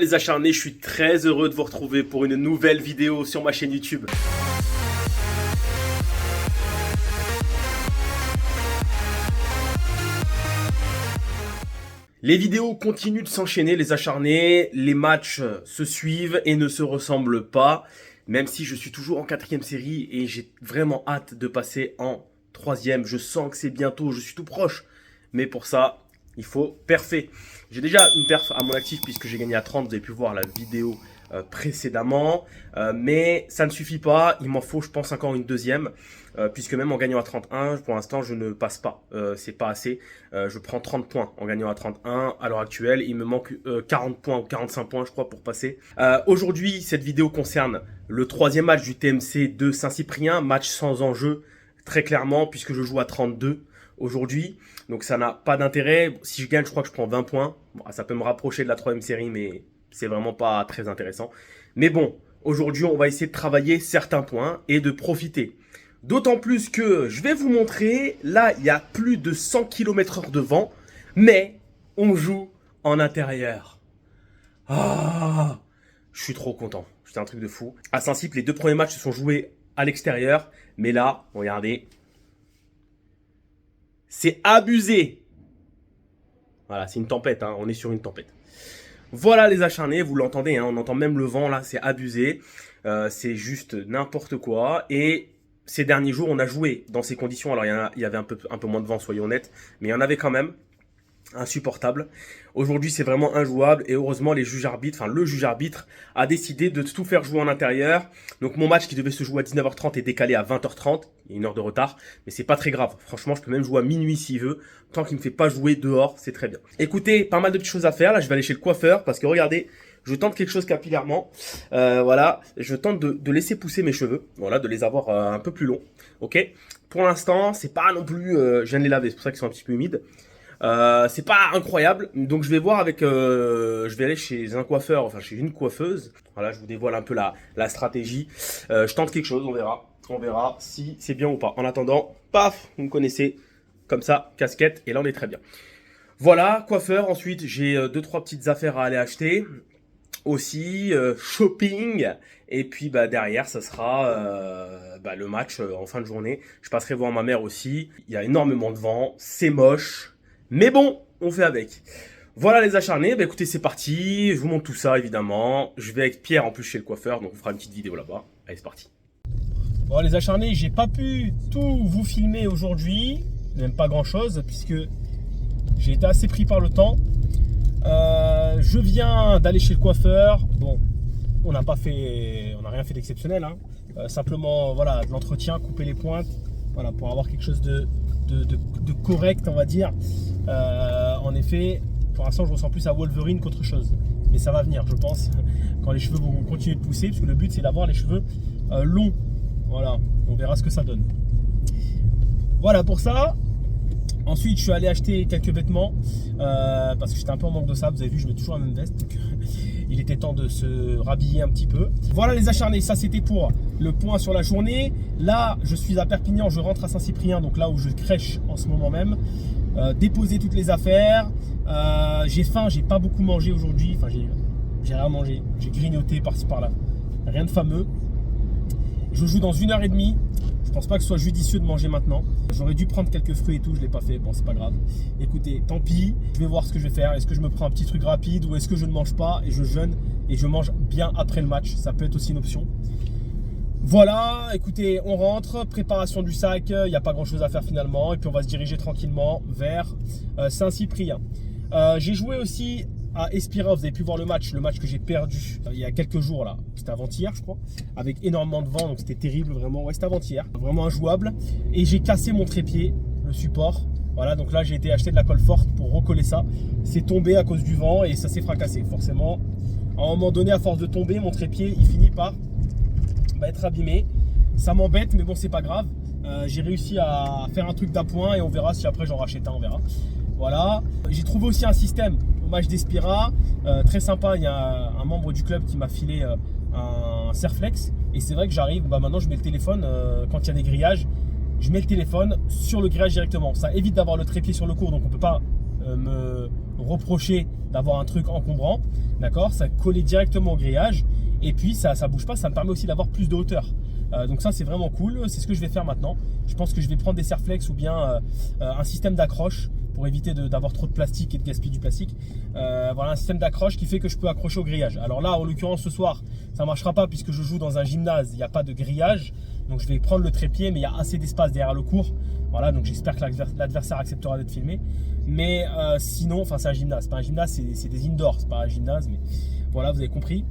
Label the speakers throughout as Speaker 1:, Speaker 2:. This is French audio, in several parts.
Speaker 1: Les acharnés, je suis très heureux de vous retrouver pour une nouvelle vidéo sur ma chaîne YouTube. Les vidéos continuent de s'enchaîner, les acharnés, les matchs se suivent et ne se ressemblent pas, même si je suis toujours en 4e série et j'ai vraiment hâte de passer en 3e. Je sens que c'est bientôt, je suis tout proche, mais pour ça, il faut perfer. J'ai déjà une perf à mon actif puisque j'ai gagné à 30, vous avez pu voir la vidéo précédemment, mais ça ne suffit pas, il m'en faut je pense encore une deuxième, puisque même en gagnant à 31, pour l'instant je ne passe pas, c'est pas assez, je prends 30 points en gagnant à 31 à l'heure actuelle, il me manque 40 points ou 45 points je crois pour passer. Aujourd'hui cette vidéo concerne le 3e match du TMC de Saint-Cyprien, match sans enjeu très clairement puisque je joue à 32 aujourd'hui, donc ça n'a pas d'intérêt. Si je gagne, je crois que je prends 20 points. Bon, ça peut me rapprocher de la 3e série, mais c'est vraiment pas très intéressant. Mais bon, aujourd'hui, on va essayer de travailler certains points et de profiter. D'autant plus que je vais vous montrer, là, il y a plus de 100 km/h de vent, mais on joue en intérieur. Ah, je suis trop content. C'est un truc de fou. À Saint-Cyp, les 2 premiers matchs se sont joués à l'extérieur, mais là, regardez, c'est abusé. Voilà, c'est une tempête, hein, on est sur une tempête. Voilà les acharnés, vous l'entendez, hein, on entend même le vent là, c'est abusé. C'est juste n'importe quoi. Et ces derniers jours, on a joué dans ces conditions. Alors il y avait un peu moins de vent, soyons honnêtes, mais il y en avait quand même. Insupportable. Aujourd'hui, c'est vraiment injouable et heureusement le juge arbitre a décidé de tout faire jouer en intérieur. Donc mon match qui devait se jouer à 19h30 est décalé à 20h30. Il y a une heure de retard, mais c'est pas très grave. Franchement, je peux même jouer à minuit s'il veut. Tant qu'il me fait pas jouer dehors, c'est très bien. Écoutez, pas mal de petites choses à faire. Là, je vais aller chez le coiffeur parce que regardez, je tente quelque chose capillairement. Voilà, je tente de laisser pousser mes cheveux. Voilà, de les avoir un peu plus longs. Ok. Pour l'instant, c'est pas non plus. Je viens de les laver, c'est pour ça qu'ils sont un petit peu humides. C'est pas incroyable, donc je vais voir avec, je vais aller chez un coiffeur, enfin chez une coiffeuse. Voilà, je vous dévoile un peu la stratégie. Je tente quelque chose, on verra si c'est bien ou pas. En attendant, paf, vous me connaissez, comme ça, casquette, et là on est très bien. Voilà, coiffeur. Ensuite, j'ai 2-3 petites affaires à aller acheter. Aussi, shopping. Et puis derrière, ça sera le match en fin de journée. Je passerai voir ma mère aussi. Il y a énormément de vent, c'est moche. Mais bon, on fait avec. Voilà les acharnés, écoutez, c'est parti. Je vous montre tout ça, évidemment. Je vais avec Pierre en plus chez le coiffeur, donc on fera une petite vidéo là-bas. Allez, c'est parti. Bon les acharnés, j'ai pas pu tout vous filmer aujourd'hui. Même pas grand-chose, puisque j'ai été assez pris par le temps. Je viens d'aller chez le coiffeur. Bon, on n'a rien fait d'exceptionnel. Hein. Simplement, voilà, de l'entretien, couper les pointes. Voilà, pour avoir quelque chose de correct, on va dire. En effet, pour l'instant je ressens plus à Wolverine qu'autre chose, mais ça va venir je pense quand les cheveux vont continuer de pousser, parce que le but c'est d'avoir les cheveux longs. Voilà, on verra ce que ça donne. Voilà pour ça. Ensuite je suis allé acheter quelques vêtements parce que j'étais un peu en manque de ça. Vous avez vu, je mets toujours la même veste, donc il était temps de se rhabiller un petit peu. Voilà les acharnés, ça c'était pour le point sur la journée. Là je suis à Perpignan, je rentre à Saint-Cyprien, donc là où je crèche en ce moment même. Déposer toutes les affaires. J'ai faim, j'ai pas beaucoup mangé aujourd'hui. Enfin j'ai rien mangé, j'ai grignoté par-ci par-là. Rien de fameux. Je joue dans 1h30. Je pense pas que ce soit judicieux de manger maintenant. J'aurais dû prendre quelques fruits et tout, je l'ai pas fait. Bon, c'est pas grave. Écoutez, tant pis. Je vais voir ce que je vais faire. Est-ce que je me prends un petit truc rapide ou est-ce que je ne mange pas et je jeûne et je mange bien après le match? Ça peut être aussi une option. Voilà, écoutez, on rentre, préparation du sac, il n'y a pas grand chose à faire finalement, et puis on va se diriger tranquillement vers Saint-Cyprien. J'ai joué aussi à Espira, vous avez pu voir le match que j'ai perdu il y a quelques jours là, c'était avant-hier je crois, avec énormément de vent, donc c'était terrible vraiment, ouais c'était avant-hier, vraiment injouable, et j'ai cassé mon trépied, le support. Voilà, donc là j'ai été acheter de la colle forte pour recoller ça, c'est tombé à cause du vent et ça s'est fracassé, forcément. À un moment donné, à force de tomber, mon trépied il finit par être abîmé, ça m'embête mais bon c'est pas grave. J'ai réussi à faire un truc d'appoint et on verra si après j'en rachète un, on verra. Voilà, j'ai trouvé aussi un système au match d'Espira, très sympa. Il y a un membre du club qui m'a filé un Serflex et c'est vrai que j'arrive, maintenant je mets le téléphone quand il y a des grillages, je mets le téléphone sur le grillage directement. Ça évite d'avoir le trépied sur le cours, donc on peut pas me reprocher d'avoir un truc encombrant. d'accord, ça collait directement au grillage, et puis ça bouge pas, ça me permet aussi d'avoir plus de hauteur. Donc ça c'est vraiment cool, c'est ce que je vais faire maintenant. Je pense que je vais prendre des Serflex ou bien un système d'accroche pour éviter d'avoir trop de plastique et de gaspiller du plastique. Voilà, un système d'accroche qui fait que je peux accrocher au grillage. Alors là, en l'occurrence ce soir, ça ne marchera pas puisque je joue dans un gymnase, il n'y a pas de grillage. Donc je vais prendre le trépied, mais il y a assez d'espace derrière le court. Voilà, donc j'espère que l'adversaire acceptera d'être filmé. Mais sinon, enfin c'est un gymnase, pas un gymnase, c'est des indoors, c'est pas un gymnase, mais voilà, vous avez compris.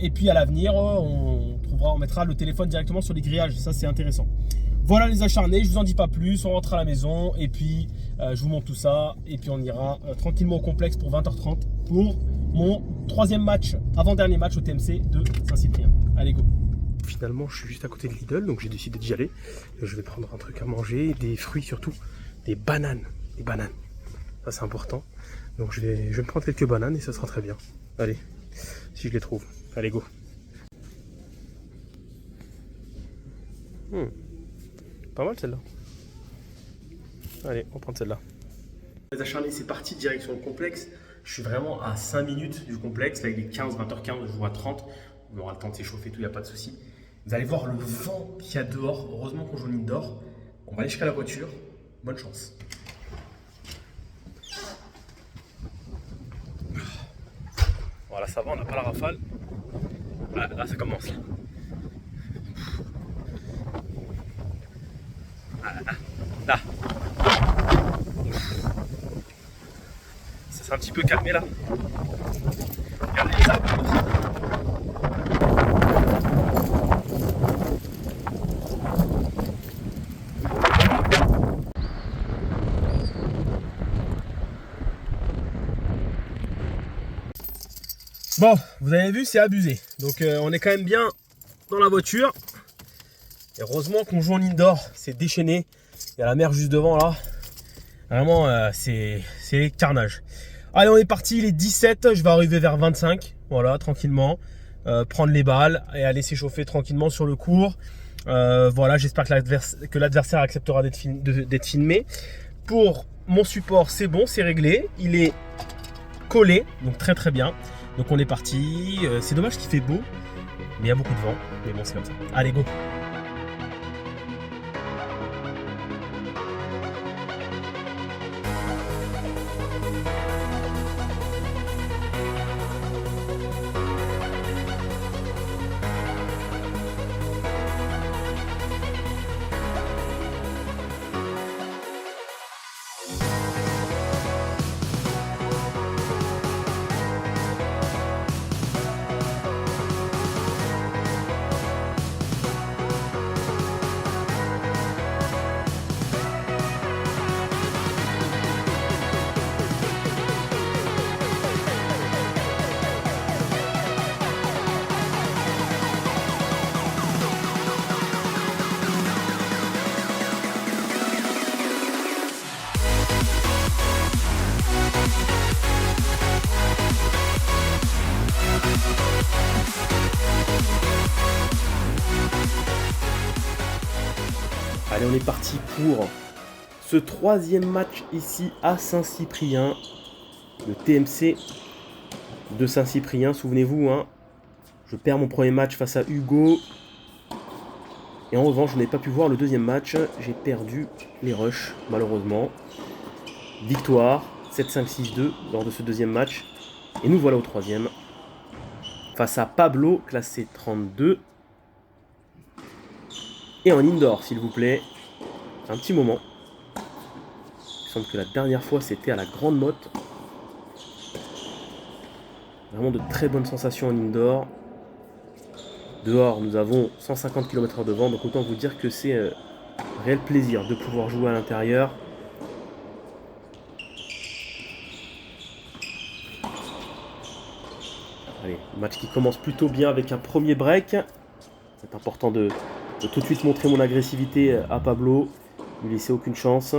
Speaker 1: Et puis à l'avenir, on mettra le téléphone directement sur les grillages, ça c'est intéressant. Voilà les acharnés, je vous en dis pas plus, on rentre à la maison et puis je vous montre tout ça. Et puis on ira tranquillement au complexe pour 20h30 pour mon troisième match, avant-dernier match au TMC de Saint-Cyprien. Allez go! Finalement, je suis juste à côté de Lidl, donc j'ai décidé d'y aller. Je vais prendre un truc à manger, des fruits surtout, des bananes. Des bananes, ça c'est important. Donc je vais me prendre quelques bananes et ça sera très bien. Allez, si je les trouve. Allez go! Pas mal celle-là. Allez, on prend celle-là. Les acharnés, c'est parti, direction le complexe. Je suis vraiment à 5 minutes du complexe. Là, il est 15, 20h15, je joue à 30. On aura le temps de s'échauffer, tout, il n'y a pas de souci. Vous allez voir le vent qu'il y a dehors. Heureusement qu'on joue en indoor. On va aller jusqu'à la voiture. Bonne chance. Voilà, ça va, on n'a pas la rafale. Là, ça commence. Là. Ça s'est un petit peu calmé là. Regardez les arbres aussi. Bon, vous avez vu, c'est abusé. Donc on est quand même bien dans la voiture. Et heureusement qu'on joue en indoor, c'est déchaîné. Il y a la mer juste devant là. Vraiment, c'est carnage. Allez, on est parti, il est 17, je vais arriver vers 25. Voilà, tranquillement. Prendre les balles et aller s'échauffer tranquillement sur le court. Voilà, j'espère que l'adversaire acceptera d'être filmé. Pour mon support, c'est bon, c'est réglé. Il est collé, donc très très bien. Donc on est parti. C'est dommage qu'il fait beau, mais il y a beaucoup de vent. Mais bon, c'est comme ça. Allez, go! Allez, on est parti pour ce troisième match ici à Saint-Cyprien. Le TMC de Saint-Cyprien, souvenez-vous, hein, je perds mon premier match face à Hugo. Et en revanche, je n'ai pas pu voir le deuxième match. J'ai perdu les rushs, malheureusement. Victoire, 7-5-6-2 lors de ce deuxième match. Et nous voilà au troisième. Face à Pablo, classé 32. Et en indoor, s'il vous plaît. Un petit moment. Il semble que la dernière fois, c'était à la Grande Motte. Vraiment de très bonnes sensations en indoor. Dehors, nous avons 150 km/h de vent. Donc autant vous dire que c'est un réel plaisir de pouvoir jouer à l'intérieur. Allez, match qui commence plutôt bien avec un premier break. C'est important de tout de suite montrer mon agressivité à Pablo. Ne lui laisser aucune chance.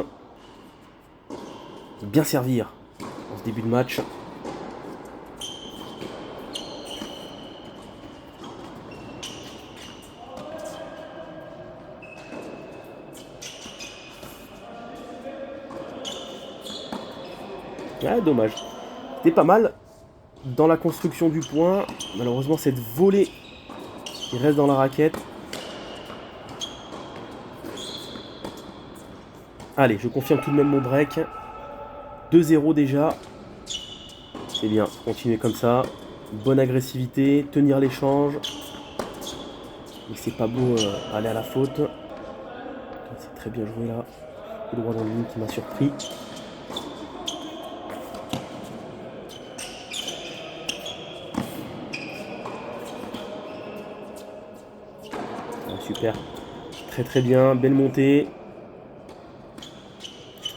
Speaker 1: Bien servir en ce début de match. Ah, dommage. C'était pas mal. dans la construction du point. Malheureusement, cette volée qui reste dans la raquette. Allez, je confirme tout de même mon break. 2-0 déjà. C'est bien, continuer comme ça. Bonne agressivité, tenir l'échange. Mais c'est pas beau aller à la faute. C'est très bien joué là. Le droit dans le ligne qui m'a surpris. Ah, super. Très très bien, belle montée.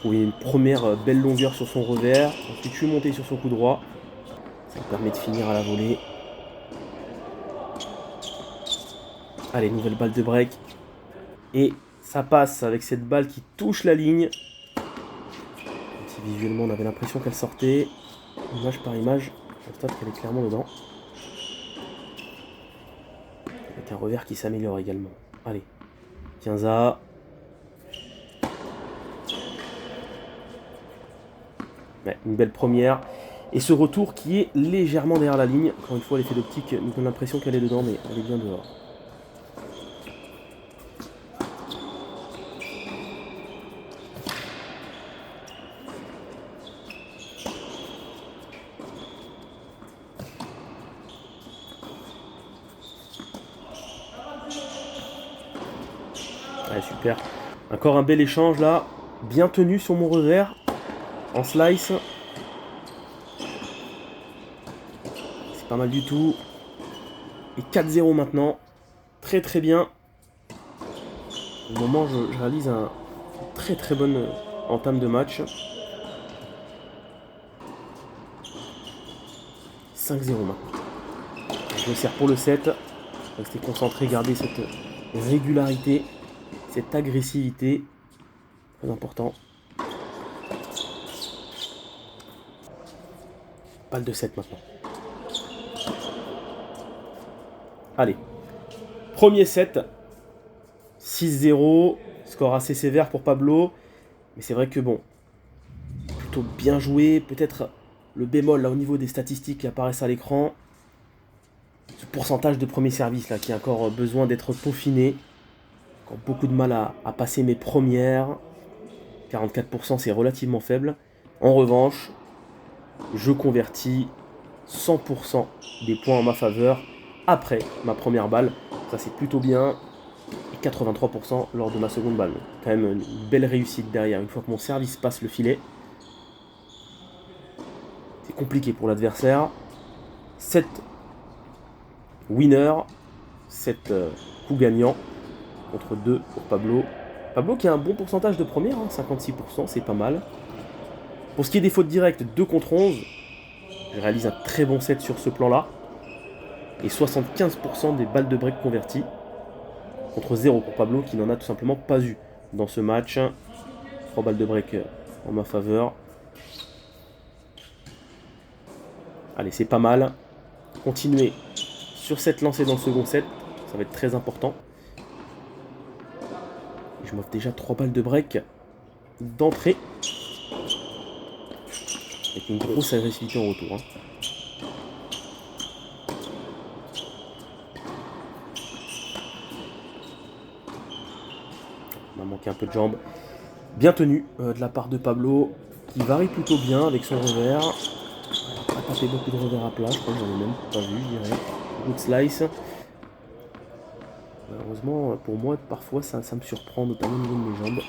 Speaker 1: Oui, une première belle longueur sur son revers. Ensuite, je suis monté sur son coup droit. Ça me permet de finir à la volée. Allez, nouvelle balle de break. Et ça passe avec cette balle qui touche la ligne. Même si visuellement, on avait l'impression qu'elle sortait. Image par image, je constate qu'elle est clairement dedans. Avec un revers qui s'améliore également. Allez, 15A. Ouais, une belle première. Et ce retour qui est légèrement derrière la ligne. Encore une fois, l'effet d'optique nous donne l'impression qu'elle est dedans, mais elle est bien dehors. Ouais, super. Encore un bel échange là. Bien tenu sur mon revers. En slice. C'est pas mal du tout. Et 4-0 maintenant. Très très bien. Au moment où je réalise une très très bonne entame de match. 5-0 maintenant. Je me sers pour le 7. Rester concentré, garder cette régularité, cette agressivité. Très important. Balle de 7 maintenant. Allez. Premier set. 6-0. Score assez sévère pour Pablo. Mais c'est vrai que bon. Plutôt bien joué. Peut-être le bémol là au niveau des statistiques qui apparaissent à l'écran. Ce pourcentage de premier service là qui a encore besoin d'être peaufiné. Encore beaucoup de mal à passer mes premières. 44% c'est relativement faible. En revanche, je convertis 100% des points en ma faveur après ma première balle. Ça c'est plutôt bien. Et 83% lors de ma seconde balle. Quand même une belle réussite derrière. Une fois que mon service passe le filet. C'est compliqué pour l'adversaire. 7 winners. 7 coups gagnants. Contre 2 pour Pablo. Pablo qui a un bon pourcentage de première. 56%, c'est pas mal. Pour ce qui est des fautes directes, 2 contre 11. Je réalise un très bon set sur ce plan-là. Et 75% des balles de break converties. Contre 0 pour Pablo qui n'en a tout simplement pas eu dans ce match. 3 balles de break en ma faveur. Allez, c'est pas mal. Continuer sur cette lancée dans le second set. Ça va être très important. Et je m'offre déjà 3 balles de break d'entrée. Avec une grosse agressivité en retour. On a manqué un peu de jambes. Bien tenu de la part de Pablo. Qui varie plutôt bien avec son revers. Il n'a pas tapé beaucoup de revers à plat. Je crois que j'en ai même pas vu, je dirais. Beaucoup de slice. Malheureusement, pour moi, parfois, ça me surprend, notamment au niveau de mes jambes.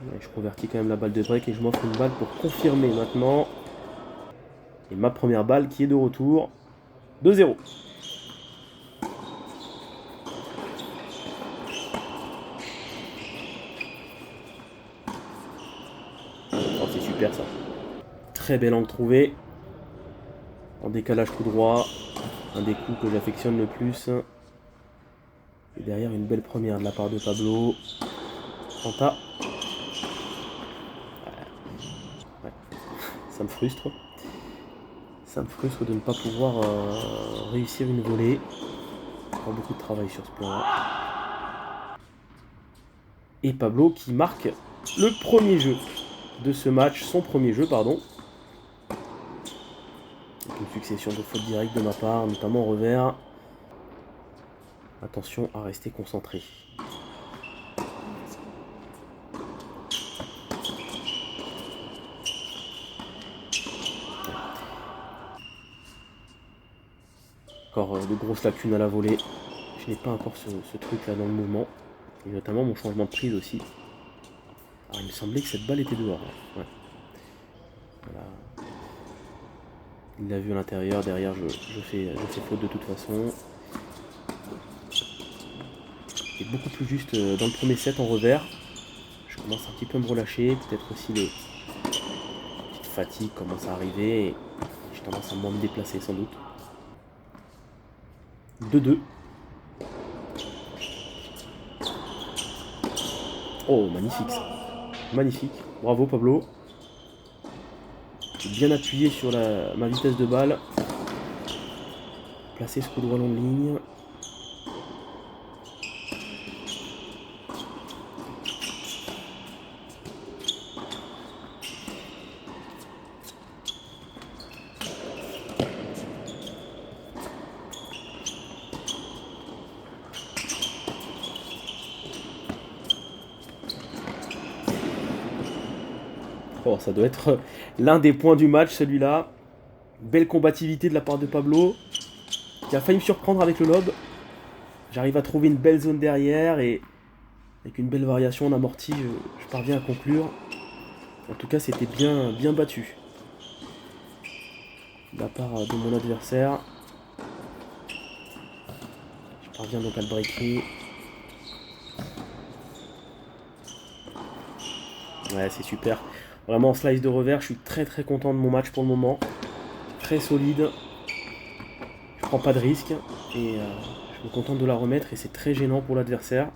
Speaker 1: Ouais, je convertis quand même la balle de break et je m'offre une balle pour confirmer maintenant. Et ma première balle qui est de retour. 2-0. Oh, c'est super ça. Très bel angle trouvé. En décalage tout droit. Un des coups que j'affectionne le plus. Et derrière une belle première de la part de Pablo. Tenta. Ouais. Ça me frustre. Ça me frustre de ne pas pouvoir réussir une volée. Encore beaucoup de travail sur ce plan-là. Et Pablo qui marque le premier jeu de ce match. Son premier jeu, pardon. succession de fautes directes de ma part, notamment au revers. Attention à rester concentré. Encore de grosses lacunes à la volée. Je n'ai pas encore ce truc là dans le mouvement. Et notamment mon changement de prise aussi. Alors il me semblait que cette balle était dehors. Ouais. Voilà. Il l'a vu à l'intérieur, derrière je fais faute de toute façon. Et beaucoup plus juste dans le premier set en revers. Je commence un petit peu à me relâcher, peut-être aussi les petites fatigues commencent à arriver et j'ai tendance à moins me déplacer sans doute. 2-2. Oh, magnifique ça. Magnifique. Bravo Pablo. Bien appuyé sur ma vitesse de balle. Placer ce coup droit long de ligne. Oh, ça doit être l'un des points du match, celui-là. Belle combativité de la part de Pablo, qui a failli me surprendre avec le lob. J'arrive à trouver une belle zone derrière et avec une belle variation en amorti, je parviens à conclure. En tout cas, c'était bien battu de la part de mon adversaire. Je parviens donc à le breaker. Ouais, c'est super. Vraiment en slice de revers, je suis très content de mon match pour le moment. Très solide. Je prends pas de risque et je me contente de la remettre et c'est très gênant pour l'adversaire.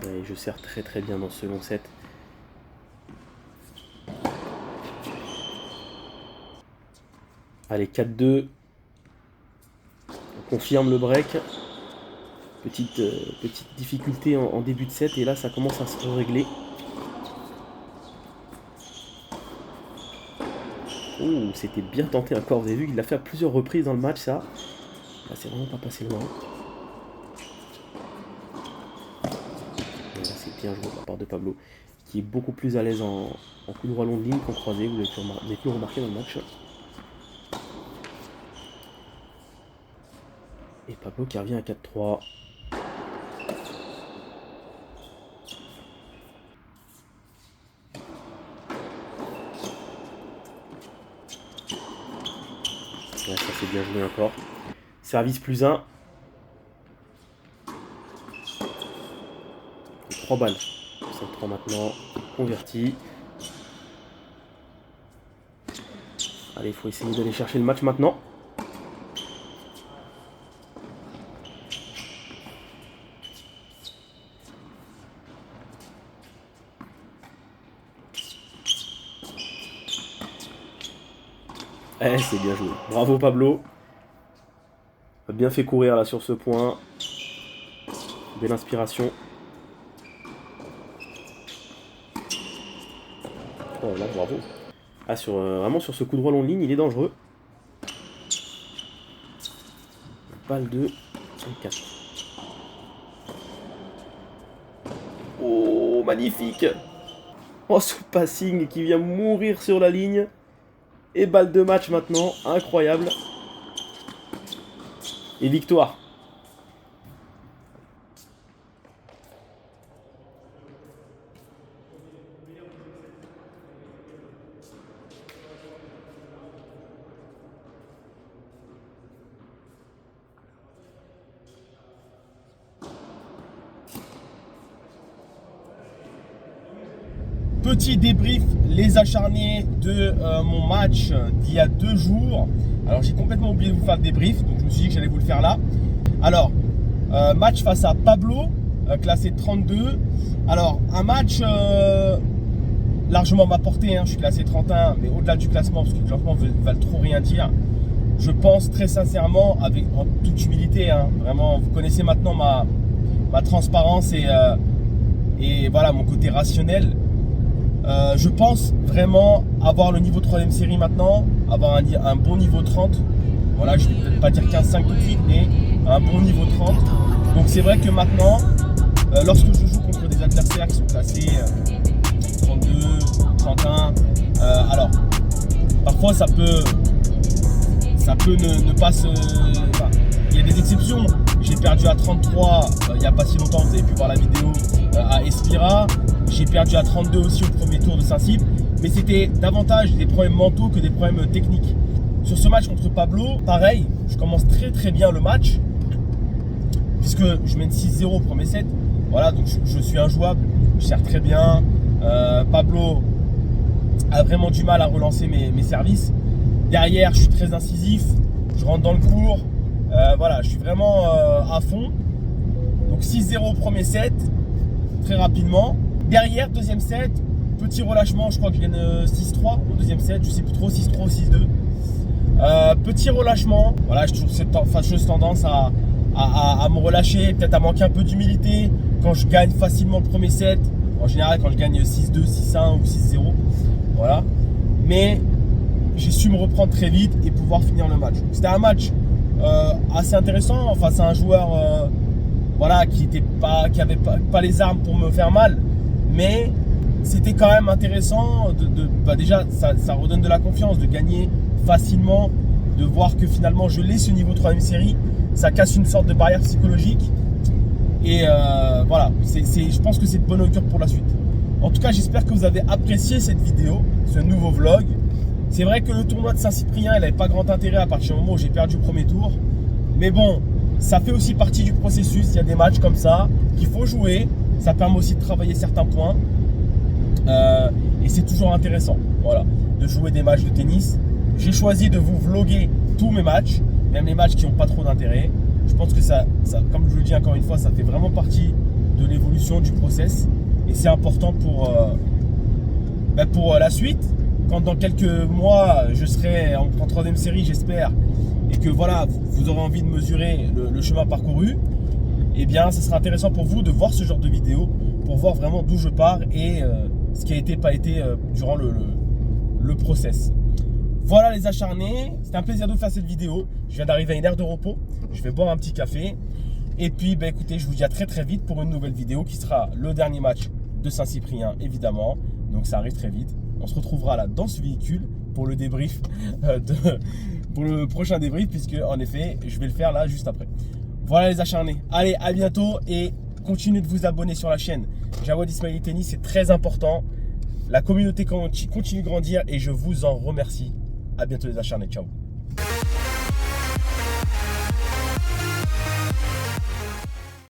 Speaker 1: Et je sers très bien dans ce second set. Allez, 4-2. On confirme le break. Petite difficulté en début de set et là ça commence à se régler. Oh, c'était bien tenté encore, vous avez vu qu'il l'a fait à plusieurs reprises dans le match ça. Là c'est vraiment pas passé loin. Et là c'est bien joué de la part de Pablo, qui est beaucoup plus à l'aise en coup droit long de ligne qu'en croisé, vous l'avez pu remarquer dans le match. Et Pablo qui revient à 4-3. Ouais, ça c'est bien joué encore. Service plus 1. 3 balles. 5-3 maintenant. Converti. Allez, il faut essayer d'aller chercher le match maintenant. Eh, c'est bien joué. Bravo Pablo. A bien fait courir là sur ce point. Belle inspiration. Oh là, bravo. Ah, vraiment sur ce coup droit long de ligne, il est dangereux. Balle de 4. Oh, magnifique. Oh, ce passing qui vient mourir sur la ligne. Et balle de match maintenant, incroyable. Et victoire. Petit débrief, les acharnés de mon match d'il y a 2 jours. Alors j'ai complètement oublié de vous faire le débrief, donc je me suis dit que j'allais vous le faire là. Alors, match face à Pablo, classé 32. Alors, un match largement à ma portée, hein, je suis classé 31, mais au-delà du classement, parce que le classement ne va trop rien dire. Je pense très sincèrement, en toute humilité, hein, vraiment, vous connaissez maintenant ma transparence et voilà mon côté rationnel. Je pense vraiment avoir le niveau 3ème série maintenant, avoir un bon niveau 30. Voilà, je vais peut-être pas dire 15-5 tout de suite, mais un bon niveau 30. Donc c'est vrai que maintenant, lorsque je joue contre des adversaires qui sont classés 32, 31, alors parfois ça peut ne pas se... Enfin, il y a des exceptions. J'ai perdu à 33 il n'y a pas si longtemps, vous avez pu voir la vidéo à Espira. J'ai perdu à 32 aussi au premier tour de Saint-Cyr. Mais c'était davantage des problèmes mentaux que des problèmes techniques. Sur ce match contre Pablo, pareil, je commence très bien le match. Puisque je mène 6-0 au premier set. Voilà, donc je suis injouable, je sers très bien. Pablo a vraiment du mal à relancer mes services. Derrière, je suis très incisif, je rentre dans le court. Voilà, je suis vraiment à fond. Donc 6-0 au premier set, très rapidement. Derrière, deuxième set, petit relâchement, je crois que je gagne 6-3 au deuxième set, je sais plus trop, 6-3 ou 6-2. Petit relâchement, voilà, j'ai toujours cette fâcheuse tendance à me relâcher, peut-être à manquer un peu d'humilité quand je gagne facilement le premier set. En général, quand je gagne 6-2, 6-1 ou 6-0, voilà. Mais j'ai su me reprendre très vite et pouvoir finir le match. C'était un match assez intéressant face à un joueur voilà, qui avait pas les armes pour me faire mal, mais c'était quand même intéressant déjà ça redonne de la confiance, de gagner facilement, de voir que finalement je l'ai ce niveau 3ème série, ça casse une sorte de barrière psychologique et voilà, je pense que c'est de bon augure pour la suite. En tout cas, j'espère que vous avez apprécié cette vidéo, ce nouveau vlog. C'est vrai que le tournoi de Saint-Cyprien, il n'avait pas grand intérêt à partir du moment où j'ai perdu le premier tour. Mais bon, ça fait aussi partie du processus. Il y a des matchs comme ça qu'il faut jouer. Ça permet aussi de travailler certains points. Et c'est toujours intéressant, voilà, de jouer des matchs de tennis. J'ai choisi de vous vlogger tous mes matchs, même les matchs qui n'ont pas trop d'intérêt. Je pense que ça, comme je le dis encore une fois, ça fait vraiment partie de l'évolution du process. Et c'est important pour la suite. Quand dans quelques mois, je serai en 3ème série, j'espère, et que voilà, vous aurez envie de mesurer le chemin parcouru, eh bien, ça sera intéressant pour vous de voir ce genre de vidéo, pour voir vraiment d'où je pars et ce qui a été, pas été durant le process. Voilà les acharnés, c'était un plaisir de vous faire cette vidéo. Je viens d'arriver à une aire de repos, je vais boire un petit café. Et puis, écoutez, je vous dis à très vite pour une nouvelle vidéo qui sera le dernier match de Saint-Cyprien, évidemment. Donc ça arrive très vite. On se retrouvera là dans ce véhicule pour le débrief, pour le prochain débrief, puisque en effet, je vais le faire là juste après. Voilà les acharnés. Allez, à bientôt et continuez de vous abonner sur la chaîne Jawad Ismaili Tennis, c'est très important. La communauté continue de grandir et je vous en remercie. À bientôt les acharnés. Ciao.